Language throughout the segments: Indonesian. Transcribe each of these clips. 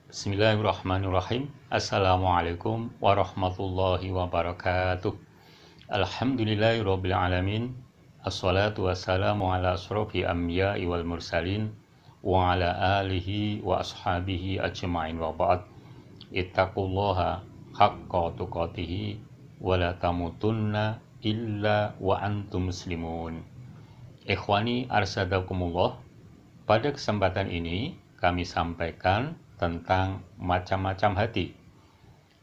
Bismillahirrahmanirrahim. Assalamualaikum warahmatullahi wabarakatuh. Alhamdulillahirabbil alamin. Assalatu wassalamu ala asrofil anbiya'i wal mursalin wa ala alihi wa ashabihi ajma'in wa ba'd. Ittaqullaha haqqa tuqatih wa la tamutunna illa wa antum muslimun. Ikhwani arsadakumullah. Pada kesempatan ini kami sampaikan tentang macam-macam hati.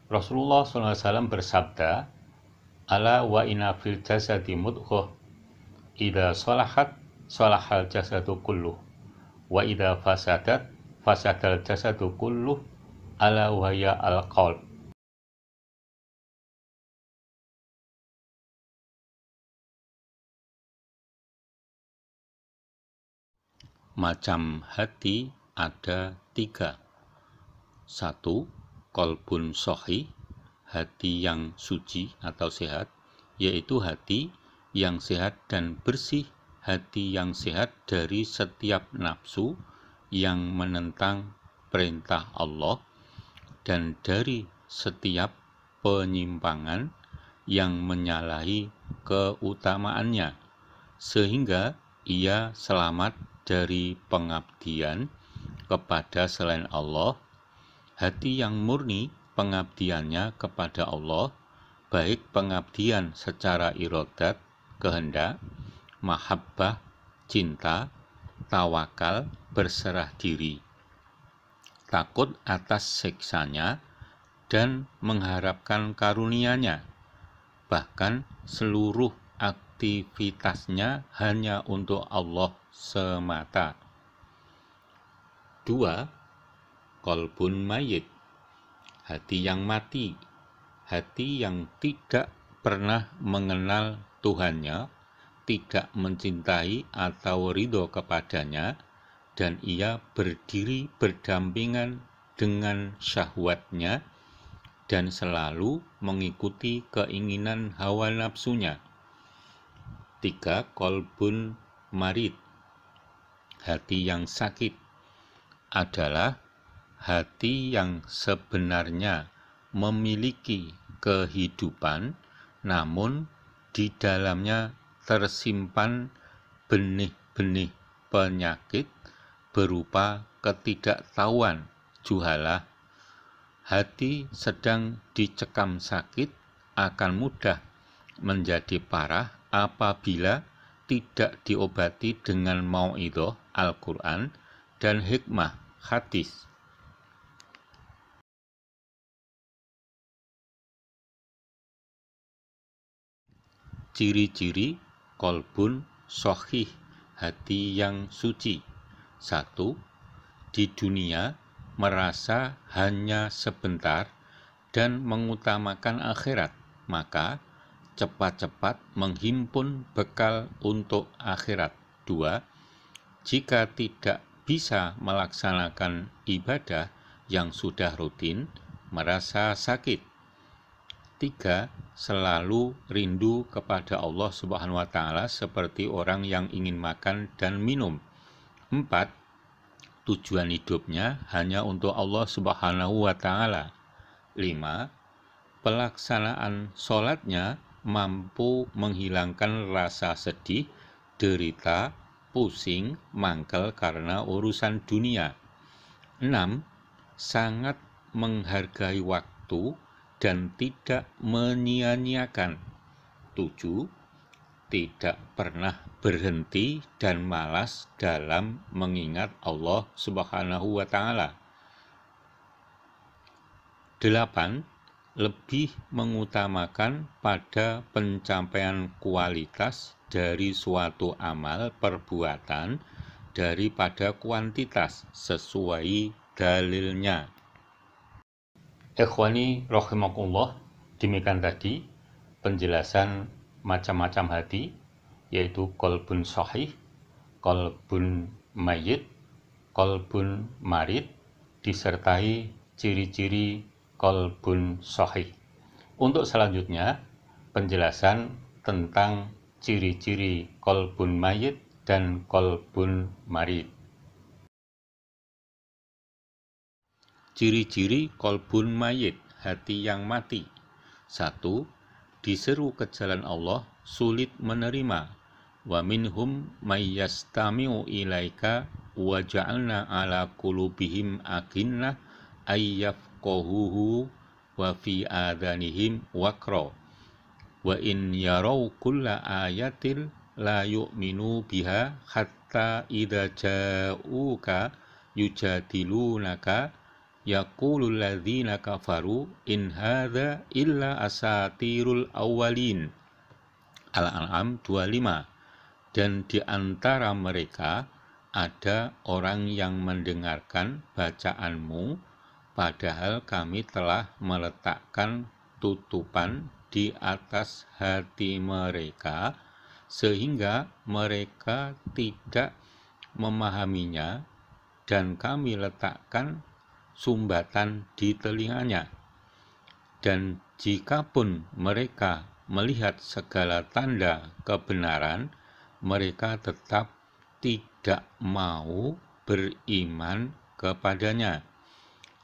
Rasulullah SAW bersabda, "Ala wa inna fil jasadi mudghah, idza salahat salahal jasadu kulluh, wa idza fasadat fasadal jasadu kulluh, ala wa hiya al-qalb." Macam hati ada 3. 1. Qalbun shahih, hati yang suci atau sehat, yaitu hati yang sehat dan bersih, hati yang sehat dari setiap nafsu yang menentang perintah Allah dan dari setiap penyimpangan yang menyalahi keutamaannya, sehingga ia selamat dari pengabdian kepada selain Allah. Hati yang murni pengabdiannya kepada Allah, baik pengabdian secara iradat, kehendak, mahabbah, cinta, tawakal, berserah diri, takut atas siksanya, dan mengharapkan karunia-Nya. Bahkan seluruh aktivitasnya hanya untuk Allah semata. 2. Qalbun mayyit, hati yang mati, hati yang tidak pernah mengenal Tuhannya, tidak mencintai atau ridho kepadanya, dan ia berdiri berdampingan dengan syahwatnya dan selalu mengikuti keinginan hawa nafsunya. 3. Qalbun marid, hati yang sakit, adalah hati yang sebenarnya memiliki kehidupan, namun di dalamnya tersimpan benih-benih penyakit berupa ketidaktahuan, juhalah. Hati sedang dicekam sakit akan mudah menjadi parah apabila tidak diobati dengan mau'idhah Al-Quran dan hikmah hadis. Ciri-ciri qalbun shahih, hati yang suci. 1. Di dunia merasa hanya sebentar dan mengutamakan akhirat, maka cepat-cepat menghimpun bekal untuk akhirat. 2. Jika tidak bisa melaksanakan ibadah yang sudah rutin, merasa sakit. 3. Selalu rindu kepada Allah Subhanahu wa Ta'ala seperti orang yang ingin makan dan minum. 4. Tujuan hidupnya hanya untuk Allah Subhanahu wa Ta'ala. 5. Pelaksanaan sholatnya mampu menghilangkan rasa sedih, derita, pusing, mangkel karena urusan dunia. 6. Sangat menghargai waktu dan tidak menyia-nyiakan. 7. Tidak pernah berhenti dan malas dalam mengingat Allah Subhanahu wa Ta'ala. 8. Lebih mengutamakan pada pencapaian kualitas dari suatu amal perbuatan daripada kuantitas sesuai dalilnya. Ikhwani rahimakumullah, demikian tadi penjelasan macam-macam hati, yaitu qalbun shahih, qalbun mayyit, qalbun marid, disertai ciri-ciri qalbun shahih. Untuk selanjutnya, penjelasan tentang ciri-ciri qalbun mayyit dan qalbun marid. Ciri-ciri kolbun mayit, hati yang mati. 1. Diseru ke jalan Allah, sulit menerima. Wa minhum mayyastami'u ilaika wa ja'alna ala qulubihim akinnah ayyafqahuhu wa fi adanihim waqra. Wa in yarau kulla ayatin la yu'minu biha hatta idza ja'uka yujadilunaka yaqulul ladzina kafaru in hadza illa asatirul awwalin. Al-An'am 25. Dan di antara mereka ada orang yang mendengarkan bacaanmu, padahal kami telah meletakkan tutupan di atas hati mereka, sehingga mereka tidak memahaminya, dan kami letakkan sumbatan di telinganya. Dan jikapun mereka melihat segala tanda kebenaran, mereka tetap tidak mau beriman kepadanya.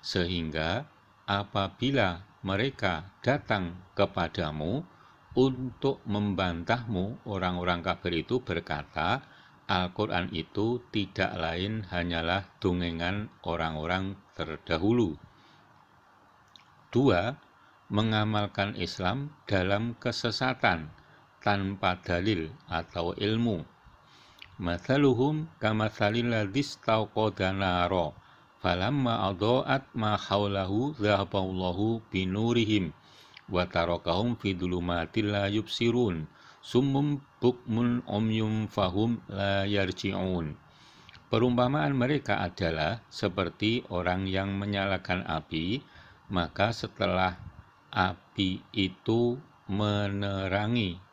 Sehingga apabila mereka datang kepadamu untuk membantahmu, orang-orang kafir itu berkata, Al-Quran itu tidak lain hanyalah dongengan orang-orang terdahulu. 2. Mengamalkan Islam dalam kesesatan tanpa dalil atau ilmu. Mathaluhum kamathalil ladzis tauqada nara falamma adha'at ma haulahu dhahaballahu binurihim wa tarakahum fi dhulumatil la yubsirun summum bukmun umyum fahum la yarji'un. Perumpamaan mereka adalah seperti orang yang menyalakan api, maka setelah api itu menerangi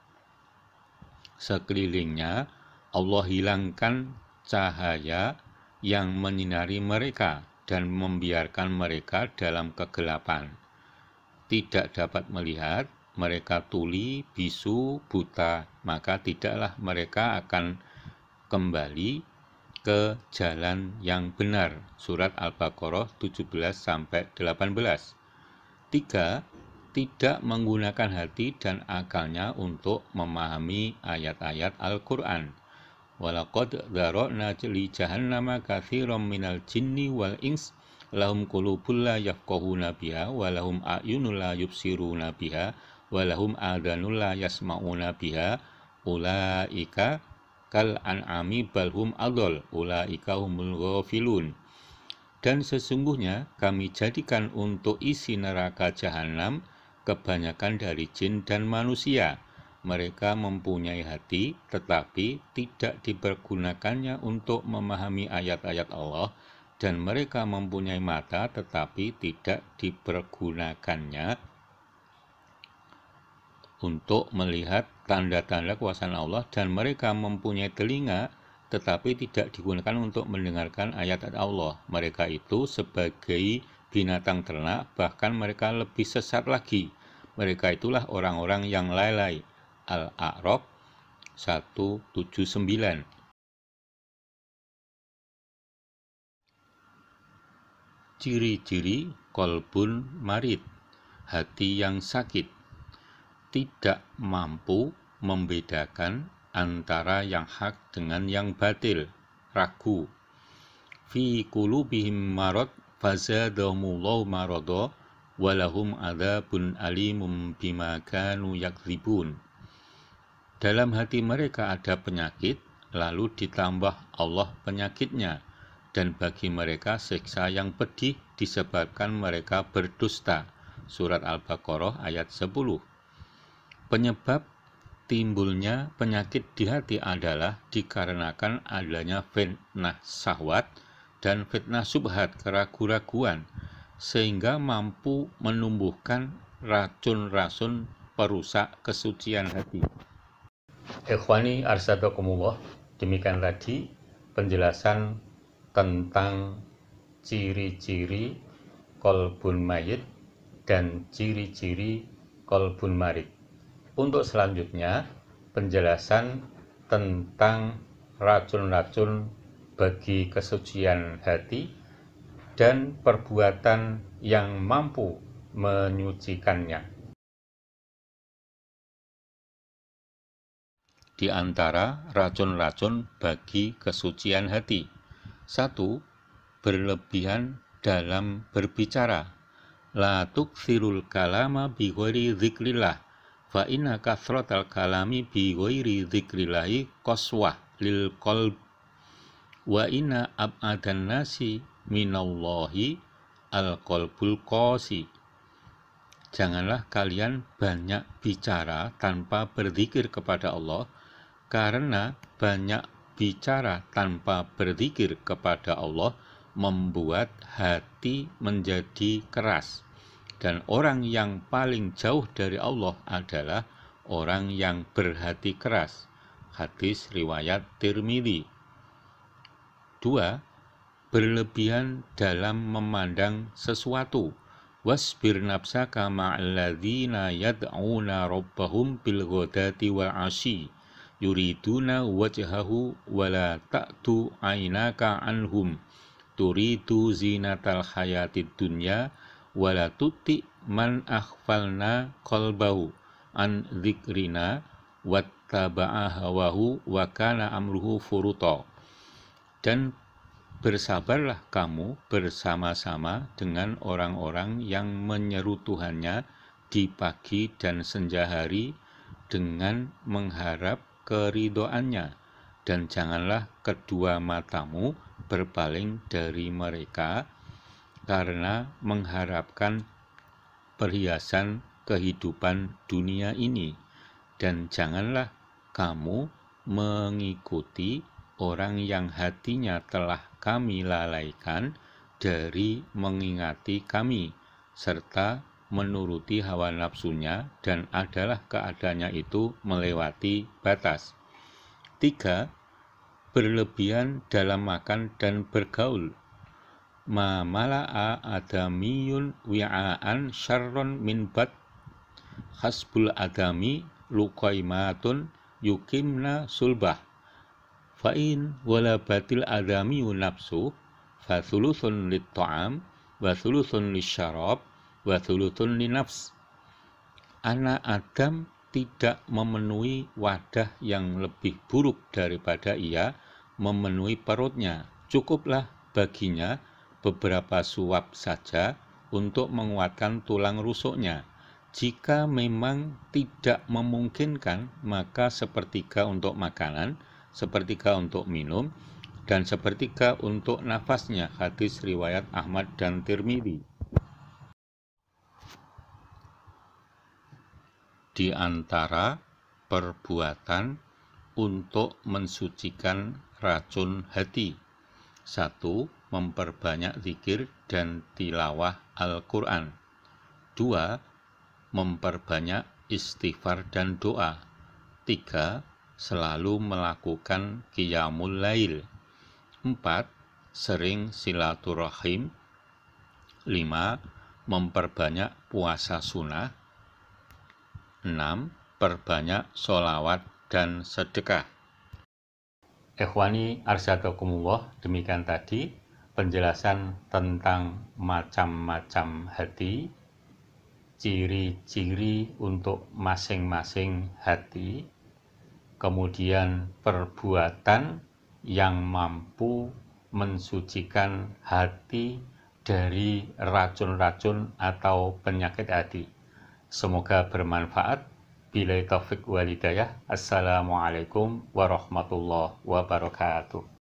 sekelilingnya, Allah hilangkan cahaya yang menyinari mereka dan membiarkan mereka dalam kegelapan. Tidak dapat melihat, mereka tuli, bisu, buta, maka tidaklah mereka akan kembali ke jalan yang benar. Surat Al-Baqarah 17-18. 3. Tidak menggunakan hati dan akalnya untuk memahami ayat-ayat Al-Quran. Walaqad dzara'na li jahannama katsiran minal jinni wal ins lahum qulubun la yafqahuna biha wa lahum a'yunun la yubsiruna biha wa lahum adhanun la yasma'una biha ulaika kal an'ami bal hum adall ulaika humul ghafilun. Dan sesungguhnya kami jadikan untuk isi neraka jahanam kebanyakan dari jin dan manusia. Mereka mempunyai hati, tetapi tidak dipergunakannya untuk memahami ayat-ayat Allah, dan mereka mempunyai mata, tetapi tidak dipergunakannya untuk melihat tanda-tanda kuasa Allah, dan mereka mempunyai telinga, tetapi tidak digunakan untuk mendengarkan ayat-ayat Allah. Mereka itu sebagai binatang ternak, bahkan mereka lebih sesat lagi. Mereka itulah orang-orang yang lalai. Al-A'raf 179. Ciri-ciri kolbun marid, hati yang sakit, tidak mampu membedakan antara yang hak dengan yang batil, ragu. Fi qulubihim marad fazadahumullahu marada walahum adzabun alimum bima kanu yakdzibun. Dalam hati mereka ada penyakit, lalu ditambah Allah penyakitnya, dan bagi mereka siksa yang pedih disebabkan mereka berdusta. Surat Al-Baqarah ayat 10. Penyebab timbulnya penyakit di hati adalah dikarenakan adanya fitnah syahwat dan fitnah subhat, keraguan-raguan, sehingga mampu menumbuhkan racun-racun perusak kesucian hati. Ikhwani arsadakumullah, demikian tadi penjelasan tentang ciri-ciri kolbun mayit dan ciri-ciri kolbun marid. Untuk selanjutnya, penjelasan tentang racun-racun bagi kesucian hati dan perbuatan yang mampu menyucikannya. Di antara racun-racun bagi kesucian hati. 1. Berlebihan dalam berbicara. La tuksirul kalama bi ghairi dzikrillah. Fa inna kasratal kalami bi ghairi dzikrillahi qaswah lil qalb. Wa inna ab'adan nasi minallahi al-qalbul qasi. Janganlah kalian banyak bicara tanpa berzikir kepada Allah, karena banyak bicara tanpa berzikir kepada Allah membuat hati menjadi keras. Dan orang yang paling jauh dari Allah adalah orang yang berhati keras. Hadis riwayat Tirmidzi. 2. Berlebihan dalam memandang sesuatu. Wasbir nafsaka ma'alladzina yad'una rabbahum bil ghadati wal 'ashyi yuriduna wajhahu wala ta'tu aynaka anhum turidu zinatal hayatid dunya wala tuti man aghfalna qalbahu an dzikrina wattaba'a hawahu wa kana amruhu furuta. Dan bersabarlah kamu bersama-sama dengan orang-orang yang menyeru Tuhannya di pagi dan senja hari dengan mengharap keridhoannya, dan janganlah kedua matamu berpaling dari mereka karena mengharapkan perhiasan kehidupan dunia ini, dan janganlah kamu mengikuti orang yang hatinya telah kami lalaikan dari mengingati kami, serta menuruti hawa nafsunya, dan adalah keadaannya itu melewati batas. 3. Berlebihan dalam makan dan bergaul. Ma mala'a adamiyun wi'aan syarron min bad hasbul adami luqaimatun yukimna sulbah fa'in wala batil adamiyu nafsu fa thuluthun lit ta'am wa thuluthun lisyarab wa thuluthun linafs. Anak Adam tidak memenuhi wadah yang lebih buruk daripada ia memenuhi perutnya. Cukuplah baginya beberapa suap saja untuk menguatkan tulang rusuknya. Jika memang tidak memungkinkan, maka sepertiga untuk makanan, sepertiga untuk minum, dan sepertiga untuk nafasnya. Hadis riwayat Ahmad dan Tirmidzi. Di antara perbuatan untuk mensucikan racun hati. 1. Memperbanyak zikir dan tilawah Al-Quran. 2. Memperbanyak istighfar dan doa. 3. Selalu melakukan qiyamul lail. 4. Sering silaturahim. 5. Memperbanyak puasa sunnah. 6. Perbanyak sholawat dan sedekah. Ikhwani arsyadokumullah, demikian tadi penjelasan tentang macam-macam hati, ciri-ciri untuk masing-masing hati, kemudian perbuatan yang mampu mensucikan hati dari racun-racun atau penyakit hati. Semoga bermanfaat. Billahi taufik wal hidayah. Assalamualaikum warahmatullahi wabarakatuh.